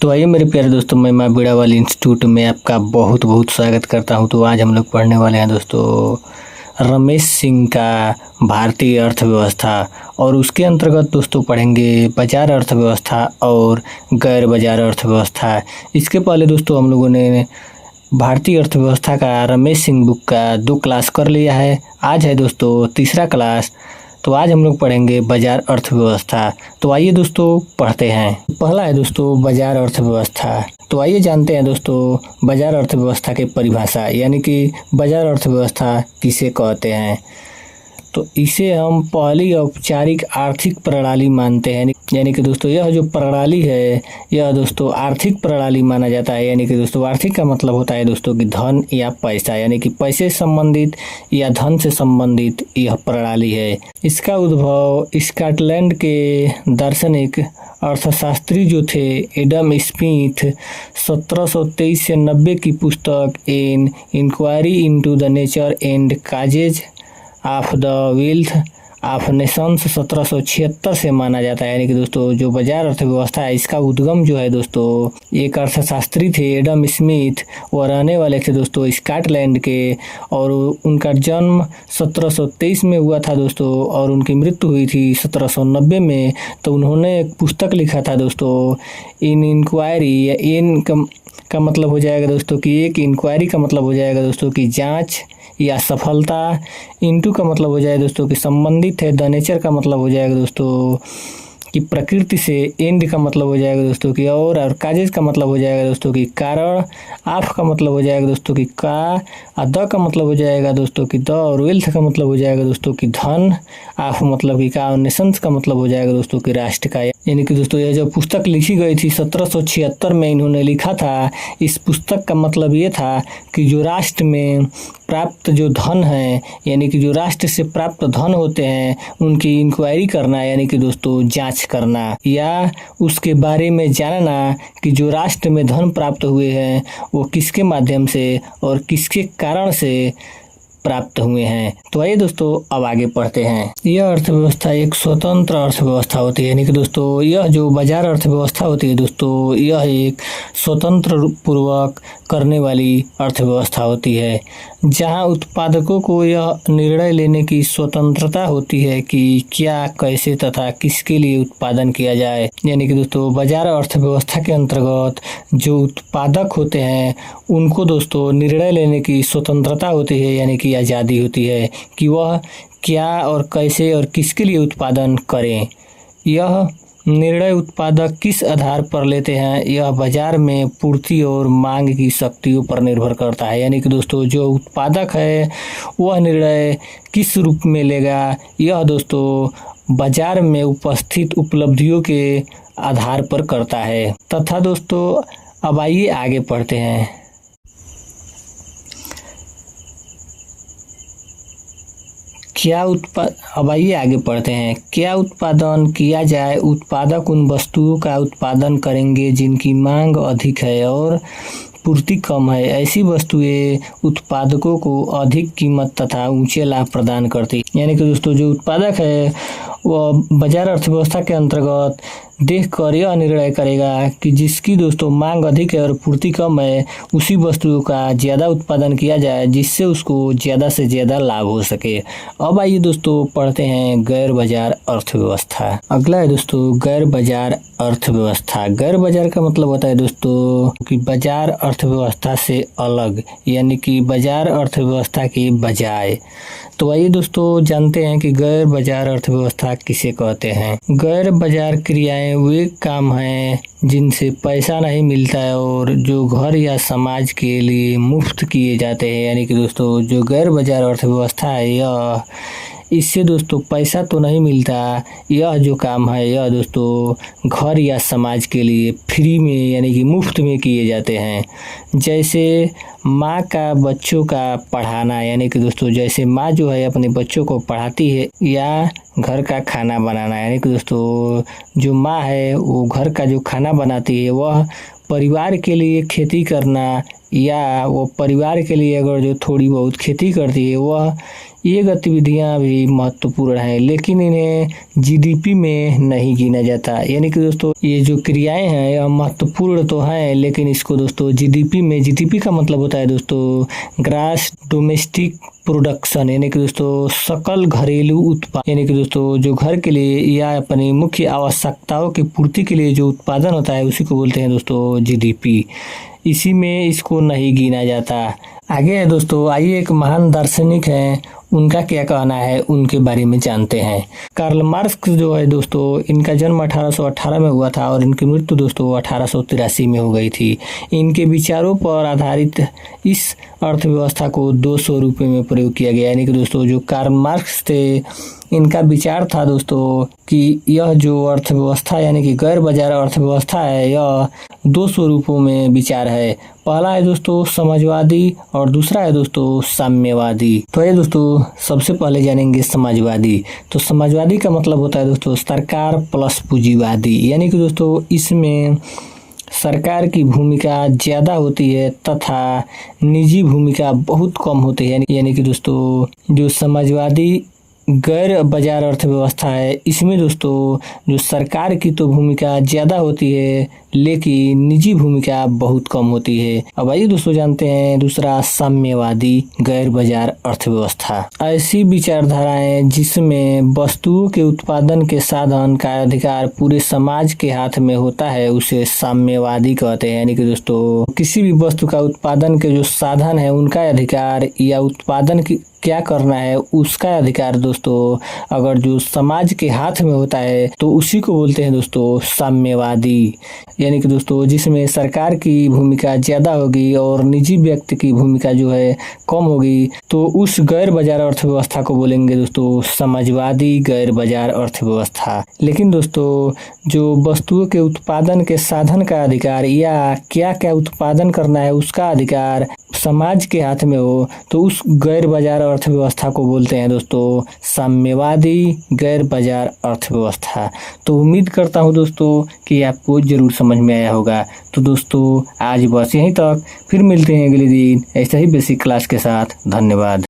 तो आइए मेरे प्यारे दोस्तों, मैं माँ बीड़ावाली इंस्टीट्यूट में आपका बहुत बहुत स्वागत करता हूँ। तो आज हम लोग पढ़ने वाले हैं दोस्तों रमेश सिंह का भारतीय अर्थव्यवस्था, और उसके अंतर्गत दोस्तों पढ़ेंगे बाजार अर्थव्यवस्था और गैर बाजार अर्थव्यवस्था। इसके पहले दोस्तों हम लोगों ने भारतीय अर्थव्यवस्था का रमेश सिंह बुक का 2 क्लास कर लिया है। आज है दोस्तों तीसरा क्लास। तो आज हम लोग पढ़ेंगे बाजार अर्थव्यवस्था। तो आइए दोस्तों पढ़ते हैं। पहला है दोस्तों बाजार अर्थव्यवस्था। तो आइए जानते हैं दोस्तों बाजार अर्थव्यवस्था की परिभाषा, यानी कि बाजार अर्थव्यवस्था किसे कहते हैं। तो इसे हम पहली औपचारिक आर्थिक प्रणाली मानते हैं, यानी कि दोस्तों यह जो प्रणाली है यह दोस्तों आर्थिक प्रणाली माना जाता है। यानी कि दोस्तों आर्थिक का मतलब होता है दोस्तों कि धन या पैसा, यानी कि पैसे से संबंधित या धन से संबंधित यह प्रणाली है। इसका उद्भव स्कॉटलैंड के दार्शनिक अर्थशास्त्री जो थे एडम स्मिथ 1723 से 90 की पुस्तक an inquiry into the nature and causes of the wealth of nations 1776 से माना जाता है। यानी कि दोस्तों जो बाजार अर्थव्यवस्था है इसका उद्गम जो है दोस्तों एक अर्थशास्त्री थे एडम स्मिथ, वो रहने वाले थे दोस्तों स्कॉटलैंड के, और उनका जन्म 1723 में हुआ था दोस्तों, और उनकी मृत्यु हुई थी 1790 में। तो उन्होंने एक पुस्तक लिखा था दोस्तों इन इंक्वायरी, इन का मतलब हो जाएगा दोस्तों कि एक, इंक्वायरी का मतलब हो जाएगा दोस्तों कि जांच या सफलता, इनटू का मतलब हो जाएगा दोस्तों कि संबंधित है, द नेचर का मतलब हो जाएगा दोस्तों कि प्रकृति से, एंड का मतलब हो जाएगा दोस्तों कि और काजेज का मतलब हो जाएगा दोस्तों कि कारण, आफ का मतलब हो जाएगा दोस्तों कि का, द का मतलब हो जाएगा दोस्तों कि द, और वेल्थ का मतलब हो जाएगा दोस्तों कि धन, आफ मतलब कि का, और नेशंस का मतलब हो जाएगा दोस्तों कि राष्ट्र का। यानी कि दोस्तों यह जो पुस्तक लिखी गई थी 1776 में इन्होंने लिखा था। इस पुस्तक का मतलब ये था कि जो राष्ट्र में प्राप्त जो धन है, यानी कि जो राष्ट्र से प्राप्त धन होते हैं उनकी इंक्वायरी करना, यानी कि दोस्तों जांच करना, या उसके बारे में जानना कि जो राष्ट्र में धन प्राप्त हुए हैं वो किसके माध्यम से और किसके कारण से प्राप्त हुए हैं। तो आइए दोस्तों अब आगे पढ़ते हैं। यह अर्थव्यवस्था एक स्वतंत्र अर्थव्यवस्था होती है, यानी कि दोस्तों यह जो बाजार अर्थव्यवस्था होती है दोस्तों यह एक स्वतंत्र पूर्वक करने वाली अर्थव्यवस्था होती है, जहां उत्पादकों को यह निर्णय लेने की स्वतंत्रता होती है कि क्या, कैसे तथा किसके लिए उत्पादन किया जाए। यानी कि दोस्तों बाजार अर्थव्यवस्था के अंतर्गत जो उत्पादक होते हैं उनको दोस्तों निर्णय लेने की स्वतंत्रता होती है, यानी कि आज़ादी होती है कि वह क्या और कैसे और किसके लिए उत्पादन करें। यह निर्णय उत्पादक किस आधार पर लेते हैं यह बाजार में पूर्ति और मांग की शक्तियों पर निर्भर करता है। यानी कि दोस्तों जो उत्पादक है वह निर्णय किस रूप में लेगा यह दोस्तों बाजार में उपस्थित उपलब्धियों के आधार पर करता है। तथा दोस्तों अब आइए आगे पढ़ते हैं। अब आइए आगे पढ़ते हैं। क्या उत्पादन किया जाए। उत्पादक उन वस्तुओं का उत्पादन करेंगे जिनकी मांग अधिक है और पूर्ति कम है। ऐसी वस्तुएं उत्पादकों को अधिक कीमत तथा ऊंचे लाभ प्रदान करती। यानी कि दोस्तों जो उत्पादक है वह बाजार अर्थव्यवस्था के अंतर्गत देख कर यह निर्णय करेगा कि जिसकी दोस्तों मांग अधिक है और पूर्ति कम है उसी वस्तुओं का ज़्यादा उत्पादन किया जाए जिससे उसको ज़्यादा से ज़्यादा लाभ हो सके। अब आइए दोस्तों पढ़ते हैं गैर बाजार अर्थव्यवस्था। अगला है दोस्तों गैर बाजार अर्थव्यवस्था। गैर बाजार का मतलब होता है दोस्तों कि बाजार अर्थव्यवस्था से अलग, यानी कि बाजार अर्थव्यवस्था के बजाय। तो आइए दोस्तों जानते हैं कि गैर बाजार अर्थव्यवस्था किसे कहते हैं। गैर बाजार क्रियाएं वे काम हैं जिनसे पैसा नहीं मिलता है और जो घर या समाज के लिए मुफ्त किए जाते हैं। यानी कि दोस्तों जो गैर बाजार अर्थव्यवस्था है यह, इससे दोस्तों पैसा तो नहीं मिलता, यह जो काम है यह दोस्तों घर या समाज के लिए फ्री में यानी कि मुफ्त में किए जाते हैं। जैसे माँ का बच्चों का पढ़ाना, यानी कि दोस्तों जैसे माँ जो है अपने बच्चों को पढ़ाती है, या घर का खाना बनाना, यानी कि दोस्तों जो माँ है वो घर का जो खाना बनाती है वह परिवार के लिए खेती करना या वो परिवार के लिए अगर जो थोड़ी बहुत खेती करती है वह ये गतिविधियां भी महत्वपूर्ण है, लेकिन इन्हें जीडीपी में नहीं गिना जाता। यानी कि दोस्तों ये जो क्रियाएं हैं यह महत्वपूर्ण तो हैं, लेकिन इसको दोस्तों जीडीपी का मतलब होता है दोस्तों ग्रास डोमेस्टिक प्रोडक्शन, यानी कि दोस्तों सकल घरेलू उत्पादन, यानी कि दोस्तों जो घर के लिए या अपनी मुख्य आवश्यकताओं की पूर्ति के लिए जो उत्पादन होता है उसी को बोलते हैं दोस्तों जीडीपी। इसी में इसको नहीं गिना जाता। आगे है दोस्तों, आइए एक महान दार्शनिक हैं उनका क्या कहना है उनके बारे में जानते हैं। कार्ल मार्क्स जो है दोस्तों, इनका जन्म 1818 में हुआ था और इनकी मृत्यु दोस्तों 1883 में हो गई थी। इनके विचारों पर आधारित इस अर्थव्यवस्था को दो स्वरूपों में प्रयोग किया गया। यानी कि दोस्तों जो कार्ल मार्क्स थे इनका विचार था दोस्तों कि यह जो अर्थव्यवस्था यानी कि गैर बाजार अर्थव्यवस्था है यह दो स्वरूपों में विचार है। पहला है दोस्तों समाजवादी और दूसरा है दोस्तों साम्यवादी। तो ये दोस्तों सबसे पहले जानेंगे समाजवादी। तो समाजवादी का मतलब होता है दोस्तों सरकार प्लस पूंजीवादी, यानी कि दोस्तों इसमें सरकार की भूमिका ज़्यादा होती है तथा निजी भूमिका बहुत कम होती है। यानी कि दोस्तों जो समाजवादी गैर बाजार अर्थव्यवस्था है इसमें दोस्तों जो सरकार की तो भूमिका ज़्यादा होती है लेकिन निजी भूमिका बहुत कम होती है। अब आइए दोस्तों जानते हैं दूसरा साम्यवादी गैर बाजार अर्थव्यवस्था। ऐसी विचारधाराएं जिसमें वस्तुओं के उत्पादन के साधन का अधिकार पूरे समाज के हाथ में होता है उसे साम्यवादी कहते हैं। यानी कि दोस्तों किसी भी वस्तु का उत्पादन के जो साधन है उनका अधिकार या उत्पादन की क्या करना है उसका अधिकार दोस्तों अगर जो समाज के हाथ में होता है तो उसी को बोलते हैं दोस्तों साम्यवादी। यानी कि दोस्तों जिसमें सरकार की भूमिका ज़्यादा होगी और निजी व्यक्ति की भूमिका जो है कम होगी तो उस गैर बाजार अर्थव्यवस्था को बोलेंगे दोस्तों समाजवादी गैर बाजार अर्थव्यवस्था। लेकिन दोस्तों जो वस्तुओं के उत्पादन के साधन का अधिकार या क्या क्या उत्पादन करना है उसका अधिकार समाज के हाथ में हो तो उस गैर बाजार अर्थव्यवस्था को बोलते हैं दोस्तों साम्यवादी गैर बाजार अर्थव्यवस्था। तो उम्मीद करता हूं दोस्तों कि आपको जरूर समझ में आया होगा। तो दोस्तों आज बस यहीं तक, फिर मिलते हैं अगले दिन ऐसा ही बेसिक क्लास के साथ। धन्यवाद।